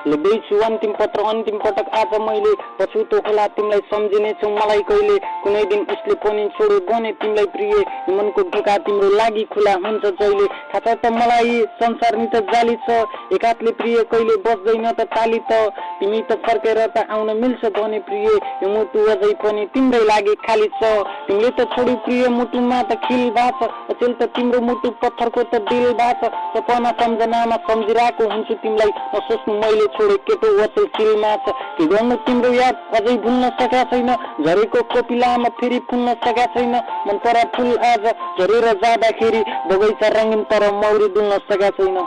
लेख्दैछु अन्तिम पत्र अन्तिम पटक आज मैले पछुतो होला तिमीलाई सम्झिने छु मलाई कहिले कुनै दिन उसले पनि छोडे बने तिमीलाई प्रिय मनको ढोका तिम्रो लागि खुला हुन्छ जहिले थाहा छ त मलाई संसार नि त जाली छ एक हातले प्रिय कहिले बस्दैन त ताली त तिमी त फर्केर त आउन मिल्छ भने प्रिय यो मुटु अझै पनि तिम्रै लागि खाली छ तिमीले त छोडी प्रिय मुटुमा त खिल भाछ अचेल त तिम्रो मुटु पत्थरको त दिल भाछ सपना सम्झनामा सम्झिरहेको हुन्छु तिमीलाई नसोच्नु मैले छोडे केटो अचेल सिलमा छ के गर्नु तिम्रो याद अझै भुल्न सकेका छैन झरेको कोपिलामा फेरि फुल्न सकेका छैन मन परा फुल आज झरेर जाँदाखेरि बगैँचा रङ्गिन तर मौरी डुल्न सकेका छैन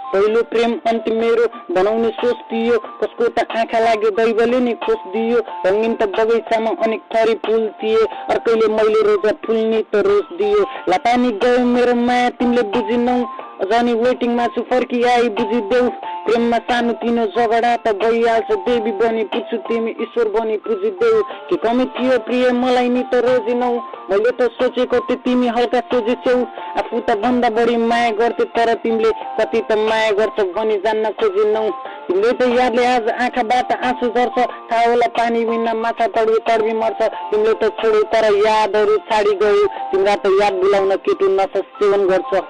पहिलो प्रेम अन्तिम मेरो बनाउने सोच दियो कसको त आँखा लाग्यो दैवले नि खोज दियो रङ्गिन त बगैँचामा अनेक थरी फुल थिए अर्कैले मैले रोजा फुल्ने त रोज दियो लापानी गयो मेरो माया तिमीले बुझिनौ अझनी वेटिङमा छु फर्की आई बुझिदेऊ प्रेममा सानो तिनो झगडा त भइहाल्छ देवी बनी पुग्छु तिमी ईश्वर बनी पुजिदेऊ के कमी थियो प्रिय मलाई नि त रोजिनौ मैले त सोचेको थिएँ तिमी हल्का सोझेछौ आफू त भन्दा बढी माया गर्थे तर तिमीले कति त माया गर्छ भनी जान्न खोजिनौ तिमीले त यादले आज आँखाबाट आँसु झर्छ थाहा होला पानी बिना माछा तडवी तडवी मर्छ तिमीले त छोड्यौ तर यादहरू छाडी गयो तिम्रा त याद भुलाउन केटो नशा सेवन गर्छ